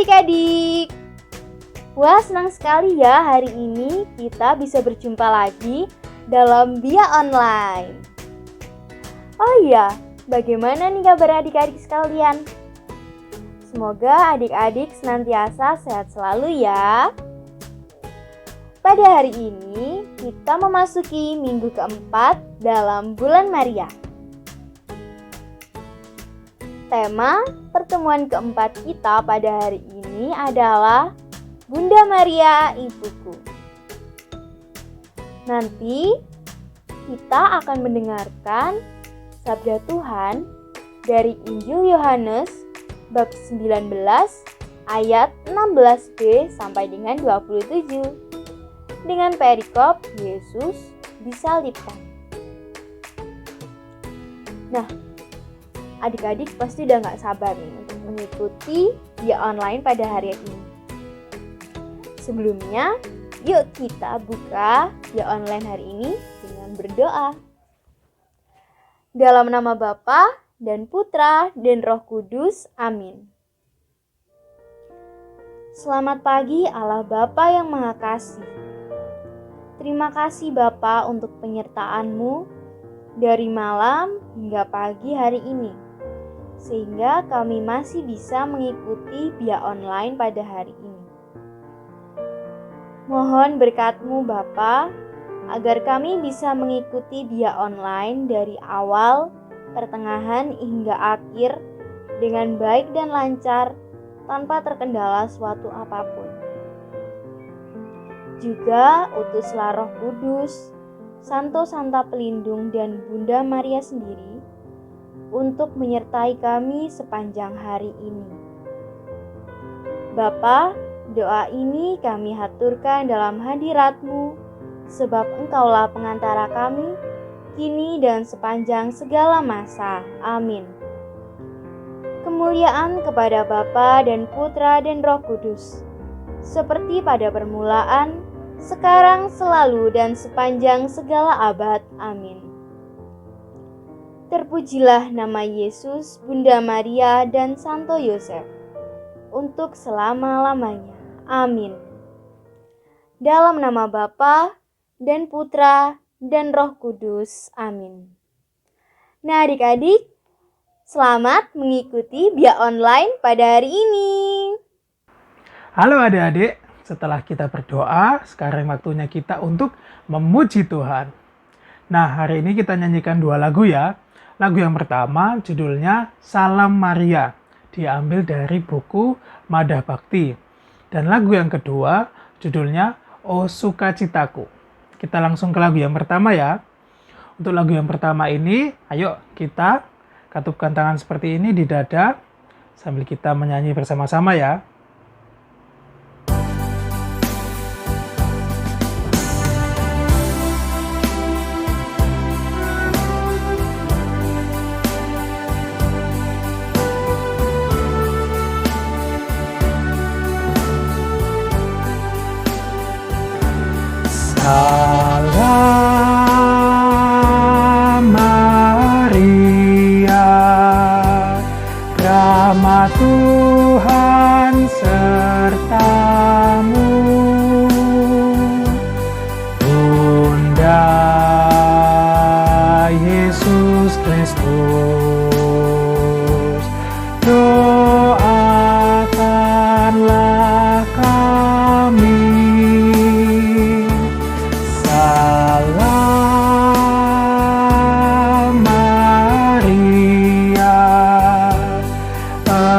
adik-adik. Wah, senang sekali ya hari ini kita bisa berjumpa lagi dalam Bia Online. Oh iya, bagaimana nih kabar adik-adik sekalian? Semoga adik-adik senantiasa sehat selalu ya. Pada hari ini kita memasuki minggu keempat dalam bulan Maria. Tema pertemuan keempat kita pada hari ini adalah Bunda Maria, Ibuku. Nanti kita akan mendengarkan sabda Tuhan dari Injil Yohanes bab 19 ayat 16b sampai dengan 27 dengan perikop Yesus disalibkan. Nah, adik-adik pasti udah gak sabar nih untuk mengikuti Bia Online pada hari ini. Sebelumnya, yuk kita buka Bia Online hari ini dengan berdoa. Dalam nama Bapa dan Putra dan Roh Kudus, amin. Selamat pagi Allah Bapa yang Maha Kasih. Terima kasih Bapa untuk penyertaan-Mu dari malam hingga pagi hari ini, sehingga kami masih bisa mengikuti Bia Online pada hari ini. Mohon berkat-Mu Bapa, agar kami bisa mengikuti Bia Online dari awal, pertengahan hingga akhir dengan baik dan lancar tanpa terkendala suatu apapun. Juga utuslah Roh Kudus, Santo Santa Pelindung dan Bunda Maria sendiri untuk menyertai kami sepanjang hari ini. Bapa, doa ini kami haturkan dalam hadirat-Mu, sebab Engkaulah pengantara kami, kini dan sepanjang segala masa. Amin. Kemuliaan kepada Bapa dan Putra dan Roh Kudus, seperti pada permulaan, sekarang, selalu, dan sepanjang segala abad. Amin. Terpujilah nama Yesus, Bunda Maria, dan Santo Yosef, untuk selama-lamanya. Amin. Dalam nama Bapa dan Putra dan Roh Kudus. Amin. Nah adik-adik, selamat mengikuti Bia Online pada hari ini. Halo adik-adik, setelah kita berdoa, sekarang waktunya kita untuk memuji Tuhan. Nah, hari ini kita nyanyikan 2 lagu ya. Lagu yang pertama judulnya Salam Maria, diambil dari buku Madah Bakti. Dan lagu yang kedua judulnya O Sukacitaku. Kita langsung ke lagu yang pertama ya. Untuk lagu yang pertama ini, ayo kita katupkan tangan seperti ini di dada sambil kita menyanyi bersama-sama ya. Salam Maria, rahmat Tuhan sertamu, Bunda Yesus Kristus, doakanlah kami.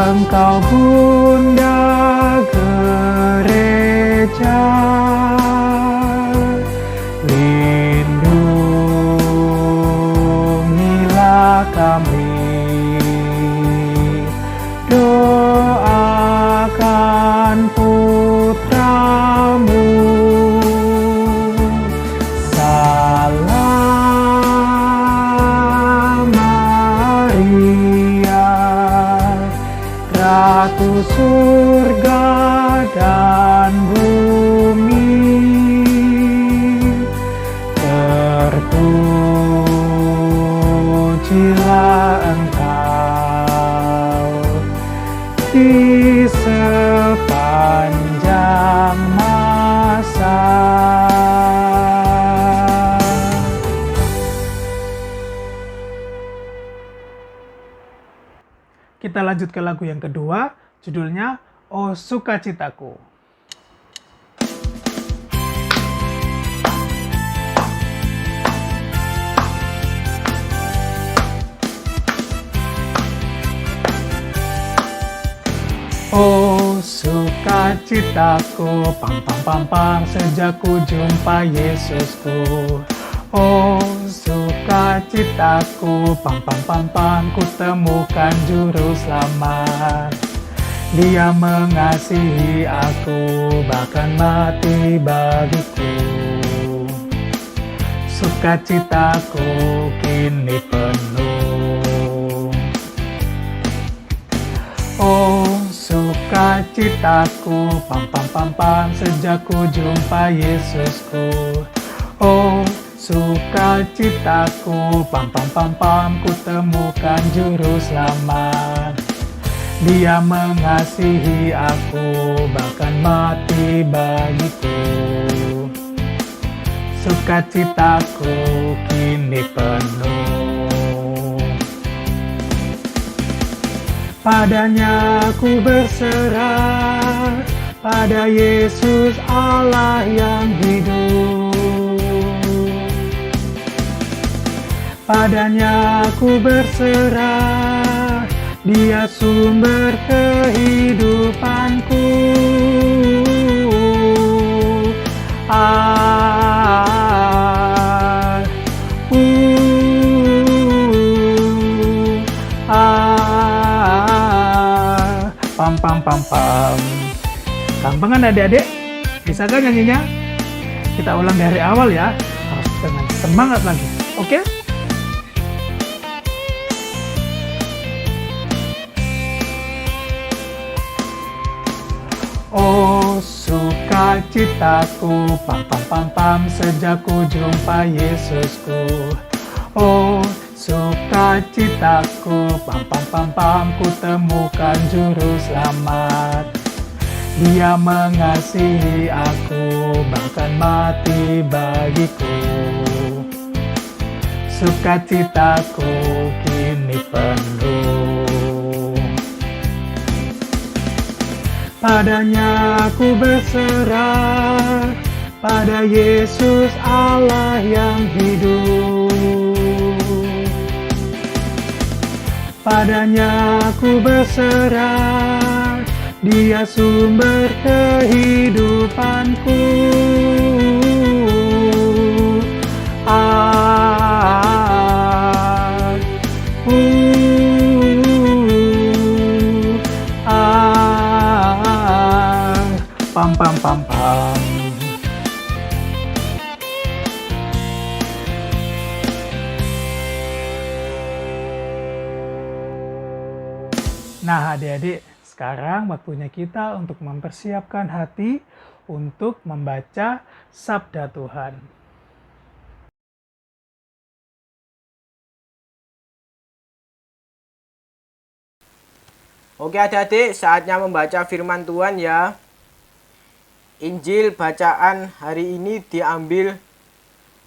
Engkau Bunda Gereja, lindungilah kami, doakan putramu. Salam Maria, Ratu surga dan bumi, terpujilah Engkau di sepanjang Kita lanjut ke lagu yang kedua, judulnya "Oh Sukacitaku". Oh sukacitaku, pam pam pam pam, sejak ku jumpa Yesusku. Oh sukacitaku, pam pam pam pam, ku temukan juru selamat. Dia mengasihi aku, bahkan mati bagiku. Sukacitaku kini penuh. Oh sukacitaku, pam pam pam pam, sejak ku jumpa Yesusku. Oh sukacitaku, pam pam pam pam, ku temukan juru selamat. Dia mengasihi aku, bahkan mati bagiku. Sukacitaku kini penuh. Padanya ku berserah, pada Yesus Allah yang hidup. Padanya ku berserah, Dia sumber kehidupanku. Pam pam pam pam. Gampang kan adik-adik? Bisa kan nyanyinya? Kita ulang dari awal ya. Harus dengan semangat lagi. Oke? Oh sukacitaku, pam pam pam pam, sejak ku jumpa Yesusku. Oh sukacitaku, pam pam pam pam, ku temukan juru selamat. Dia mengasihi aku, bahkan mati bagiku. Sukacitaku kini penuh. Padanya ku berserah, pada Yesus Allah yang hidup. Padanya ku berserah, Dia sumber kehidupanku. Pam pam pam pam. Nah adik-adik, sekarang waktunya kita untuk mempersiapkan hati untuk membaca Sabda Tuhan. Oke adik-adik, saatnya membaca firman Tuhan ya. Injil bacaan hari ini diambil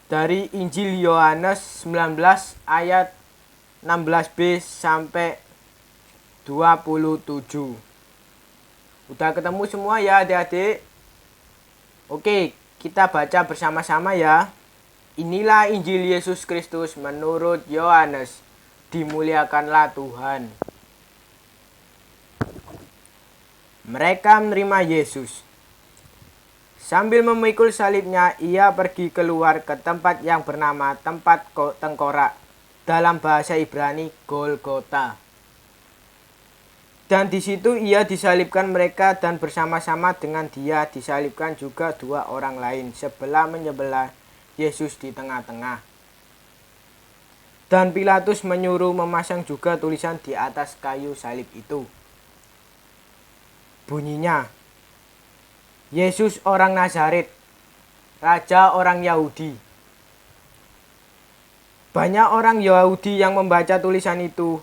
dari Injil Yohanes 19 ayat 16b sampai 27. Udah ketemu semua ya adik-adik? Oke, kita baca bersama-sama ya. Inilah Injil Yesus Kristus menurut Yohanes. Dimuliakanlah Tuhan. Mereka menerima Yesus. Sambil memikul salibnya, ia pergi keluar ke tempat yang bernama tempat tengkorak, dalam bahasa Ibrani Golgota. Dan di situ ia disalibkan mereka, dan bersama-sama dengan dia disalibkan juga dua orang lain, sebelah menyebelah, Yesus di tengah-tengah. Dan Pilatus menyuruh memasang juga tulisan di atas kayu salib itu. Bunyinya, Yesus orang Nazaret, Raja orang Yahudi. Banyak orang Yahudi yang membaca tulisan itu,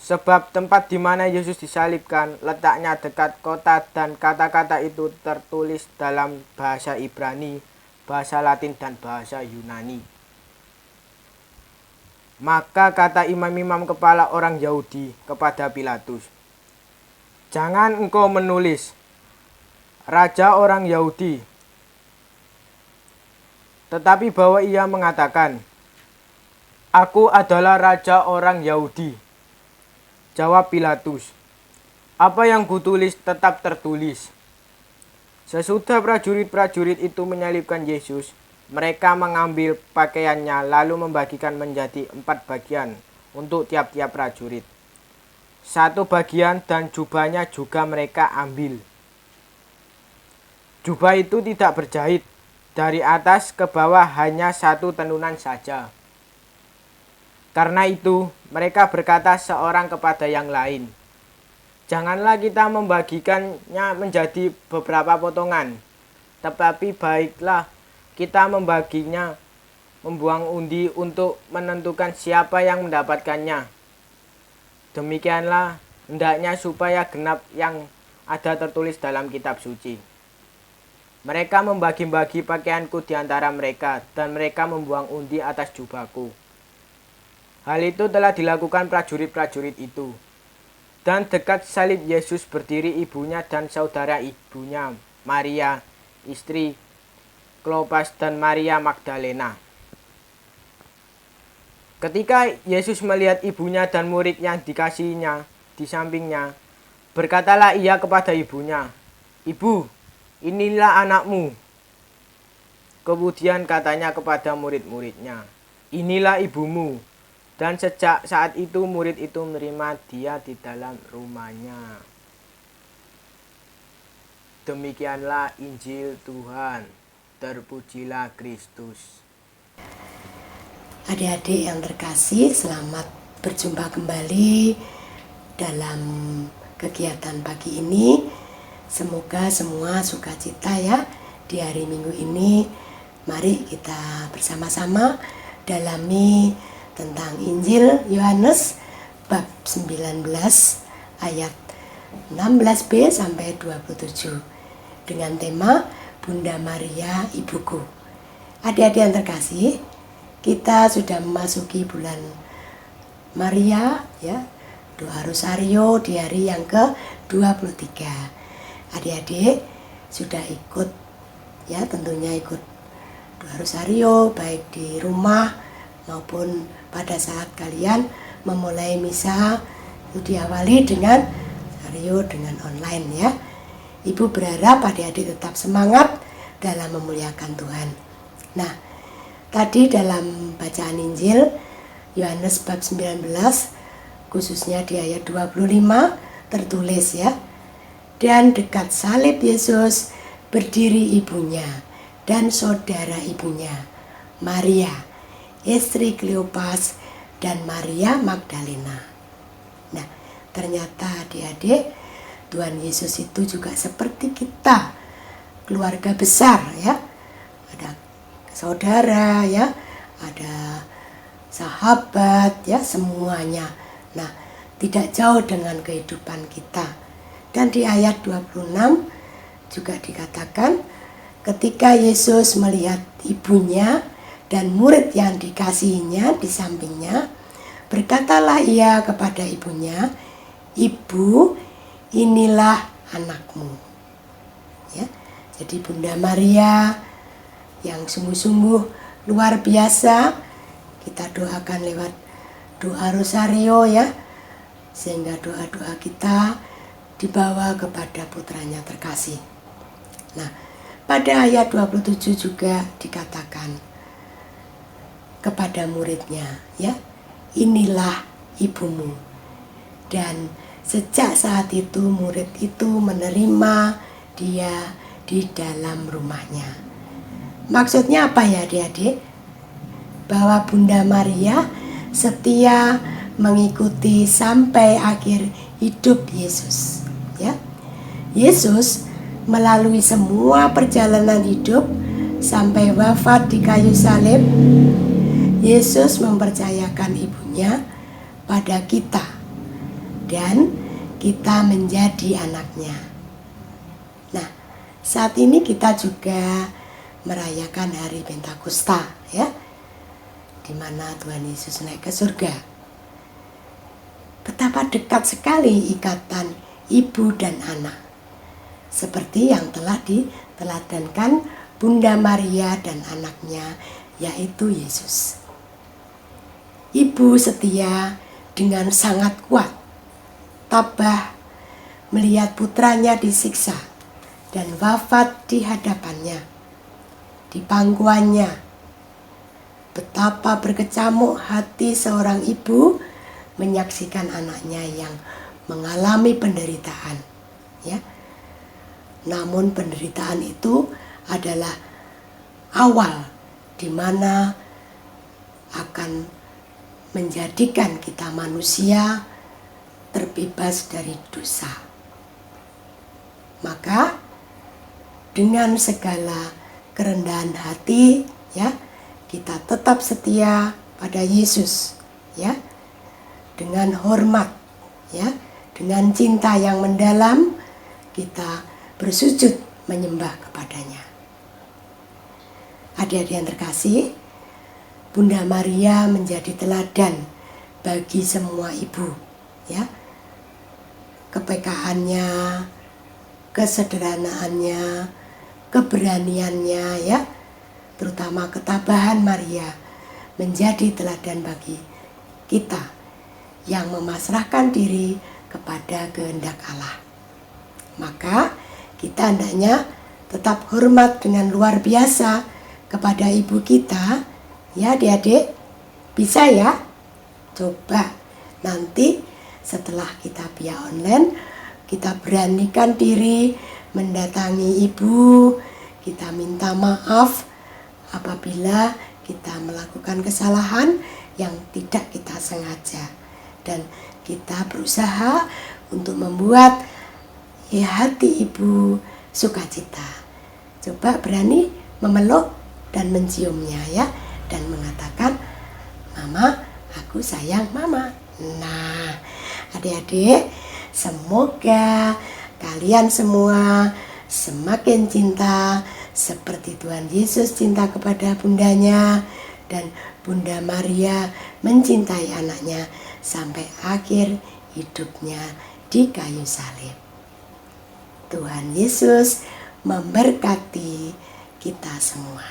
sebab tempat di mana Yesus disalibkan letaknya dekat kota, dan kata-kata itu tertulis dalam bahasa Ibrani, bahasa Latin, dan bahasa Yunani. Maka kata imam-imam kepala orang Yahudi kepada Pilatus, Jangan engkau menulis, Raja orang Yahudi. Tetapi bahwa ia mengatakan, Aku adalah Raja orang Yahudi. Jawab Pilatus, apa yang kutulis tetap tertulis. Sesudah prajurit-prajurit itu menyalibkan Yesus, mereka mengambil pakaiannya lalu membagikan menjadi 4 bagian untuk tiap-tiap prajurit. 1 bagian dan jubahnya juga mereka ambil. Jubah itu tidak berjahit, dari atas ke bawah hanya 1 tenunan saja. Karena itu, mereka berkata seorang kepada yang lain, Janganlah kita membagikannya menjadi beberapa potongan, tetapi baiklah kita membaginya, membuang undi untuk menentukan siapa yang mendapatkannya. Demikianlah hendaknya supaya genap yang ada tertulis dalam kitab suci. Mereka membagi-bagi pakaianku di antara mereka, dan mereka membuang undi atas jubahku. Hal itu telah dilakukan prajurit-prajurit itu. Dan dekat salib Yesus berdiri ibunya dan saudara ibunya, Maria, istri Klopas dan Maria Magdalena. Ketika Yesus melihat ibunya dan murid yang dikasihinya di sampingnya, berkatalah ia kepada ibunya, Ibu, inilah anakmu. Kemudian katanya kepada murid-muridnya, Inilah ibumu. Dan sejak saat itu murid itu menerima dia di dalam rumahnya. Demikianlah Injil Tuhan. Terpujilah Kristus. Adik-adik yang terkasih, selamat berjumpa kembali dalam kegiatan pagi ini. Semoga semua sukacita ya di hari Minggu ini. Mari kita bersama-sama dalami tentang Injil Yohanes bab 19 ayat 16b sampai 27 dengan tema Bunda Maria Ibuku. Adik-adik yang terkasih, kita sudah memasuki bulan Maria ya, doa Rosario di hari yang ke-23. Adik-adik sudah ikut ya, tentunya ikut doa Rosario baik di rumah maupun pada saat kalian memulai misa itu diawali dengan Rosario dengan online ya. Ibu berharap adik-adik tetap semangat dalam memuliakan Tuhan. Nah, tadi dalam bacaan Injil Yohanes bab 19 khususnya di ayat 25 tertulis ya, dan dekat salib Yesus berdiri ibunya dan saudara ibunya, Maria, istri Kleopas dan Maria Magdalena. Nah, ternyata adik-adik, Tuhan Yesus itu juga seperti kita, keluarga besar ya. Ada saudara ya, ada sahabat ya, semuanya. Nah, tidak jauh dengan kehidupan kita. Dan di ayat 26 juga dikatakan, ketika Yesus melihat ibunya dan murid yang dikasihinya di sampingnya, berkatalah ia kepada ibunya, Ibu, inilah anakmu. Ya, jadi Bunda Maria yang sungguh-sungguh luar biasa, kita doakan lewat doa Rosario ya, sehingga doa-doa kita dibawa kepada putranya terkasih. Nah, pada ayat 27 juga dikatakan kepada muridnya ya, inilah ibumu. Dan sejak saat itu murid itu menerima dia di dalam rumahnya. Maksudnya apa ya adik-adik? Bahwa Bunda Maria setia mengikuti sampai akhir hidup Yesus ya. Yesus melalui semua perjalanan hidup sampai wafat di kayu salib, Yesus mempercayakan ibunya pada kita dan kita menjadi anaknya. Nah, saat ini kita juga merayakan hari Pentakosta ya, di mana Tuhan Yesus naik ke surga. Betapa dekat sekali ikatan ibu dan anak. Seperti yang telah diteladankan Bunda Maria dan anaknya, yaitu Yesus. Ibu setia dengan sangat kuat, tabah melihat putranya disiksa dan wafat di hadapannya, di pangkuannya. Betapa berkecamuk hati seorang ibu menyaksikan anaknya yang mengalami penderitaan, ya. Namun penderitaan itu adalah awal di mana akan menjadikan kita manusia terbebas dari dosa. Maka dengan segala kerendahan hati, ya, kita tetap setia pada Yesus, ya, dengan hormat, ya, dengan cinta yang mendalam kita bersujud menyembah kepadanya. Adik-adik yang terkasih, Bunda Maria menjadi teladan bagi semua ibu, ya. Kepekaannya, kesederhanaannya, keberaniannya, ya, terutama ketabahan Maria menjadi teladan bagi kita yang memasrahkan diri kepada kehendak Allah. Maka kita hendaknya tetap hormat dengan luar biasa kepada ibu kita, ya adik-adik. Bisa ya? Coba nanti setelah kita via online, kita beranikan diri mendatangi ibu, kita minta maaf apabila kita melakukan kesalahan yang tidak kita sengaja, dan kita berusaha untuk membuat hati ibu sukacita. Coba berani memeluk dan menciumnya, ya, dan mengatakan, "Mama, aku sayang Mama." Nah, adik-adik, semoga kalian semua semakin cinta seperti Tuhan Yesus cinta kepada bundanya, dan Bunda Maria mencintai anaknya sampai akhir hidupnya di kayu salib. Tuhan Yesus memberkati kita semua.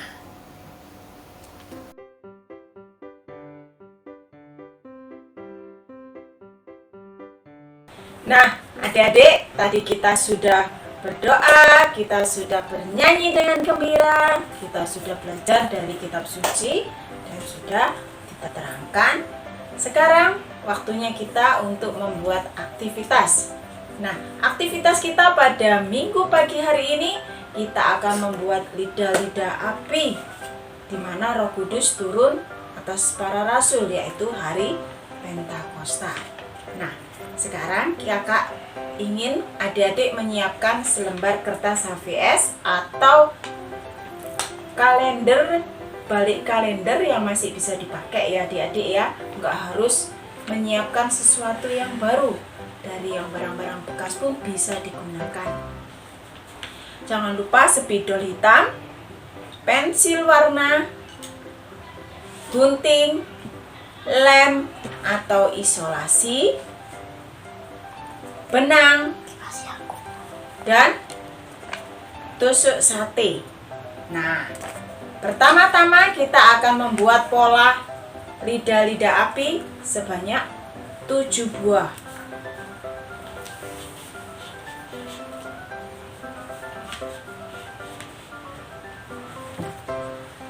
Nah, adik-adik, tadi kita sudah berdoa, kita sudah bernyanyi dengan gembira, kita sudah belajar dari kitab suci, dan sudah kita terangkan. Sekarang waktunya kita untuk membuat aktivitas. Nah, aktivitas kita pada minggu pagi hari ini, kita akan membuat lidah-lidah api, di mana Roh Kudus turun atas para rasul, yaitu hari Pentakosta. Nah, sekarang kakak ingin adik-adik menyiapkan selembar kertas HVS atau kalender, balik kalender yang masih bisa dipakai ya adik-adik ya. Nggak harus menyiapkan sesuatu yang baru, dari yang barang-barang bekas pun bisa digunakan. Jangan lupa spidol hitam, pensil warna, gunting, lem atau isolasi, benang, dan tusuk sate. Nah, pertama-tama kita akan membuat pola lidah-lidah api sebanyak 7 buah.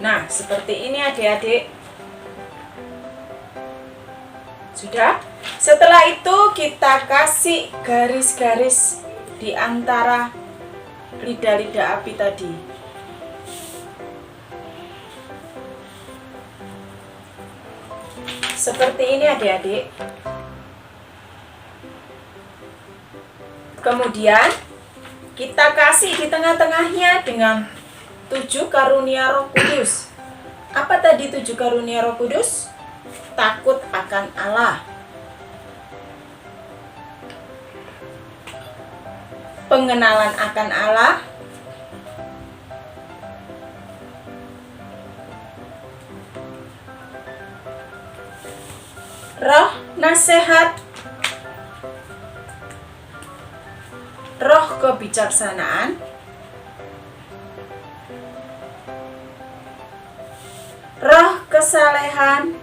Nah, seperti ini adik-adik. Sudah? Setelah itu kita kasih garis-garis di antara lidah-lidah api tadi. Seperti ini adik-adik. Kemudian kita kasih di tengah-tengahnya dengan 7 karunia Roh Kudus. Apa tadi 7 karunia Roh Kudus? Takut akan Allah, pengenalan akan Allah, roh nasihat, kebijaksanaan, roh kesalehan,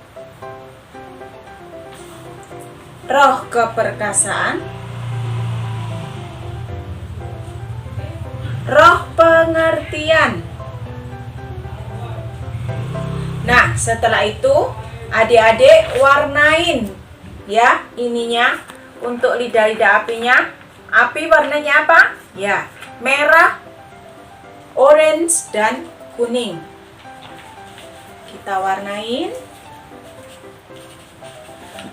roh keperkasaan, roh pengertian. Nah, setelah itu adik-adik warnain ya ininya untuk lidah-lidah apinya. Api warnanya apa? Ya, merah, orange, dan kuning. Kita warnain.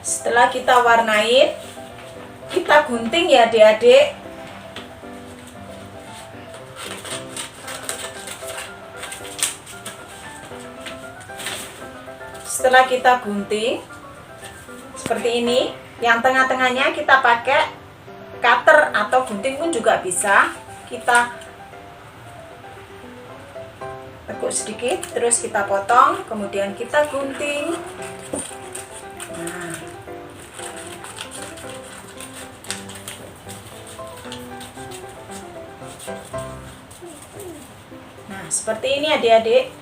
Setelah kita warnain, kita gunting ya adik-adik. Setelah kita gunting seperti ini, yang tengah-tengahnya kita pakai cutter atau gunting pun juga bisa. Kita tekuk sedikit, terus kita potong, kemudian kita gunting. Nah, seperti ini adik-adik.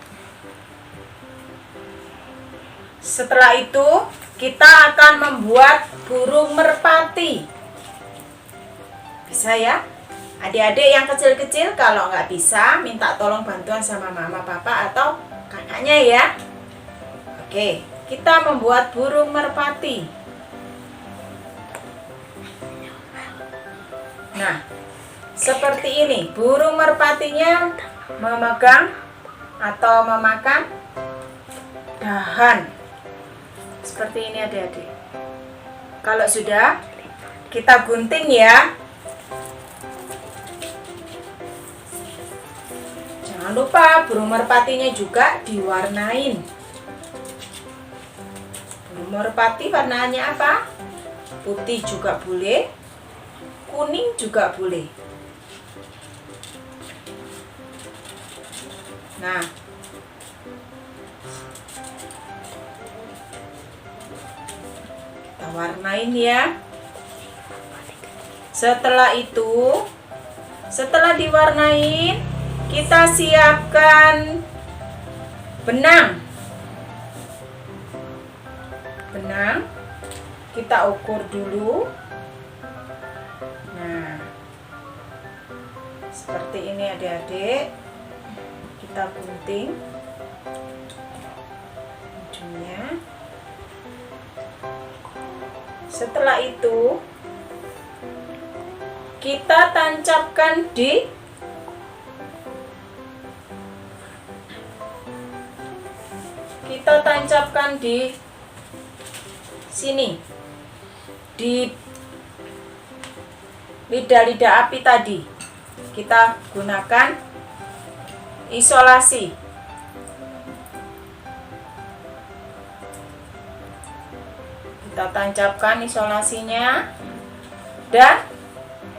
Setelah itu kita akan membuat burung merpati. Bisa ya? Adik-adik yang kecil-kecil kalau nggak bisa, minta tolong bantuan sama mama, papa, atau kakaknya ya. Oke, kita membuat burung merpati. Nah, seperti ini. Burung merpatinya memegang atau memakan dahan. Seperti ini adik-adik. Kalau sudah, kita gunting ya. Jangan lupa burung merpatinya juga diwarnain. Burung merpati warnanya apa? Putih juga boleh, kuning juga boleh. Nah, kita warnain ya. Setelah itu, setelah diwarnain, kita siapkan benang. Benang kita ukur dulu. Nah, seperti ini adik-adik. Kita gunting ujungnya. Setelah itu kita tancapkan di sini, di lidah-lidah api tadi. Kita gunakan isolasi. Kita tancapkan isolasinya, dan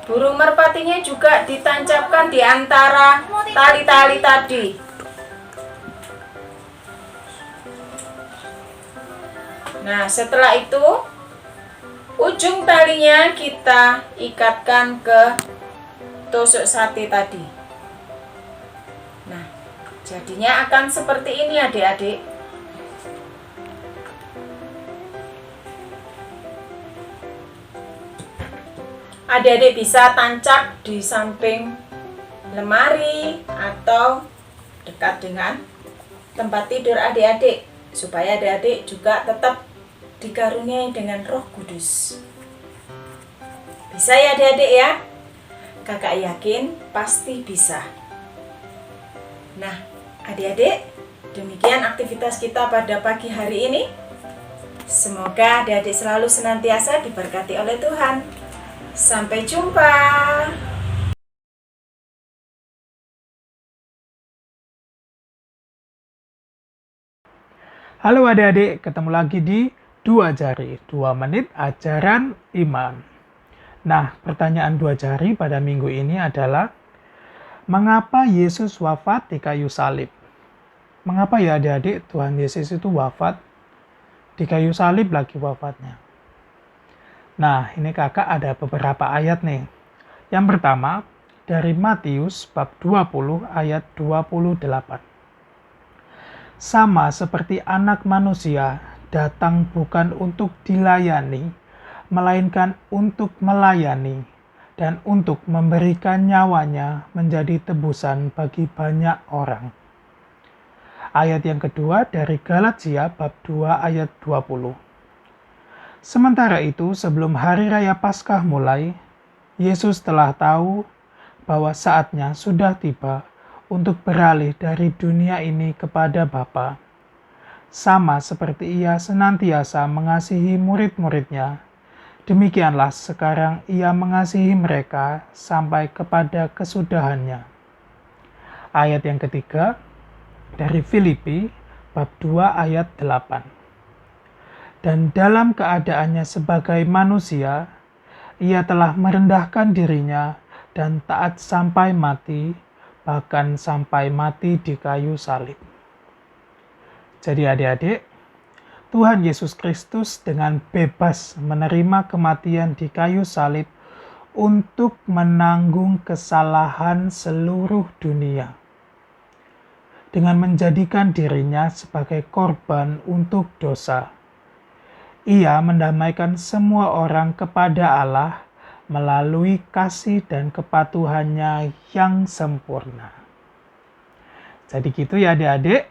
burung merpatinya juga ditancapkan di antara tali-tali tadi. Nah, setelah itu ujung talinya kita ikatkan ke tusuk sate tadi. Nah, jadinya akan seperti ini adik-adik. Adik-adik bisa tancap di samping lemari atau dekat dengan tempat tidur adik-adik, supaya adik-adik juga tetap dikaruniai dengan Roh Kudus. Bisa ya adik-adik ya? Kakak yakin pasti bisa. Nah, adik-adik, demikian aktivitas kita pada pagi hari ini. Semoga adik-adik selalu senantiasa diberkati oleh Tuhan. Sampai jumpa. Halo adik-adik, ketemu lagi di Dua Jari, 2 menit ajaran iman. Nah, pertanyaan 2 jari pada minggu ini adalah, mengapa Yesus wafat di kayu salib? Mengapa ya adik-adik Tuhan Yesus itu wafat di kayu salib lagi wafatnya? Nah, ini kakak ada beberapa ayat nih. Yang pertama, dari Matius bab 20 ayat 28. Sama seperti Anak Manusia datang bukan untuk dilayani, melainkan untuk melayani dan untuk memberikan nyawanya menjadi tebusan bagi banyak orang. Ayat yang kedua dari Galatia bab 2 ayat 20. Sementara itu, sebelum hari raya Paskah mulai, Yesus telah tahu bahwa saatnya sudah tiba untuk beralih dari dunia ini kepada Bapa. Sama seperti ia senantiasa mengasihi murid-muridnya, demikianlah sekarang ia mengasihi mereka sampai kepada kesudahannya. Ayat yang ketiga dari Filipi bab 2 ayat 8. Dan dalam keadaannya sebagai manusia, ia telah merendahkan dirinya dan taat sampai mati, bahkan sampai mati di kayu salib. Jadi adik-adik, Tuhan Yesus Kristus dengan bebas menerima kematian di kayu salib untuk menanggung kesalahan seluruh dunia, dengan menjadikan dirinya sebagai korban untuk dosa. Ia mendamaikan semua orang kepada Allah melalui kasih dan kepatuhannya yang sempurna. Jadi gitu ya adik-adik.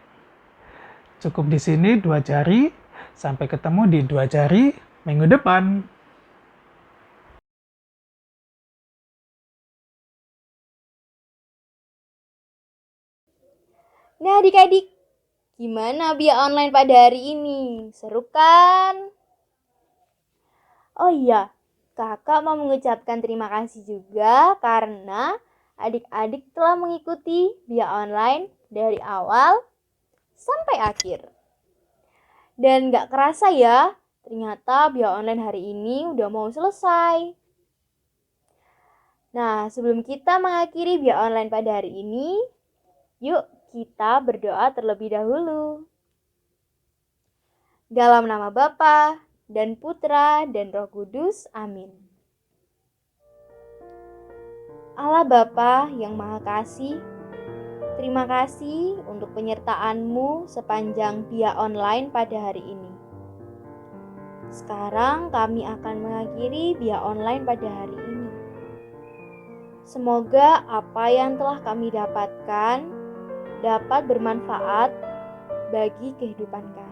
Cukup di sini 2 jari. Sampai ketemu di 2 jari minggu depan. Nah adik-adik, gimana via online pada hari ini? Seru kan? Oh iya, kakak mau mengucapkan terima kasih juga karena adik-adik telah mengikuti via online dari awal sampai akhir. Dan gak kerasa ya, ternyata via online hari ini udah mau selesai. Nah, sebelum kita mengakhiri via online pada hari ini, yuk kita berdoa terlebih dahulu. Dalam nama Bapa dan Putra dan Roh Kudus, amin. Allah Bapa yang Maha Kasih, terima kasih untuk penyertaan-Mu sepanjang via online pada hari ini. Sekarang kami akan mengakhiri via online pada hari ini. Semoga apa yang telah kami dapatkan dapat bermanfaat bagi kehidupan kami.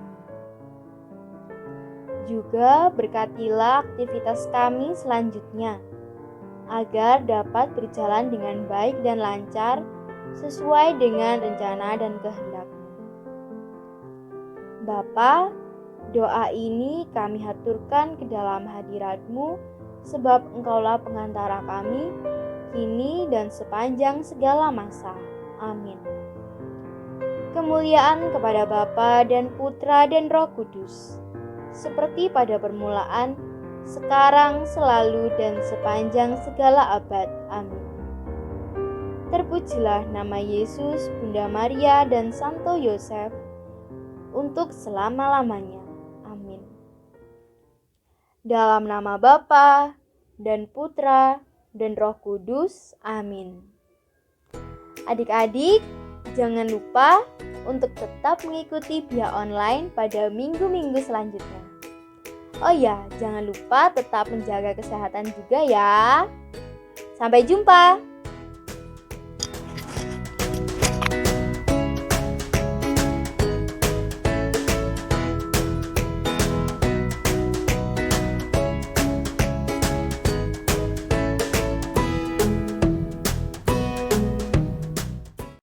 Juga berkatilah aktivitas kami selanjutnya, agar dapat berjalan dengan baik dan lancar sesuai dengan rencana dan kehendak-Mu. Bapa, doa ini kami haturkan ke dalam hadirat-Mu, sebab Engkaulah pengantara kami, kini dan sepanjang segala masa. Amin. Kemuliaan kepada Bapa dan Putra dan Roh Kudus, seperti pada permulaan, sekarang, selalu, dan sepanjang segala abad. Amin. Terpujilah nama Yesus, Bunda Maria, dan Santo Yosef, untuk selama-lamanya. Amin. Dalam nama Bapa dan Putra dan Roh Kudus. Amin. Adik-adik, jangan lupa untuk tetap mengikuti via online pada minggu-minggu selanjutnya. Oh ya, jangan lupa tetap menjaga kesehatan juga ya. Sampai jumpa.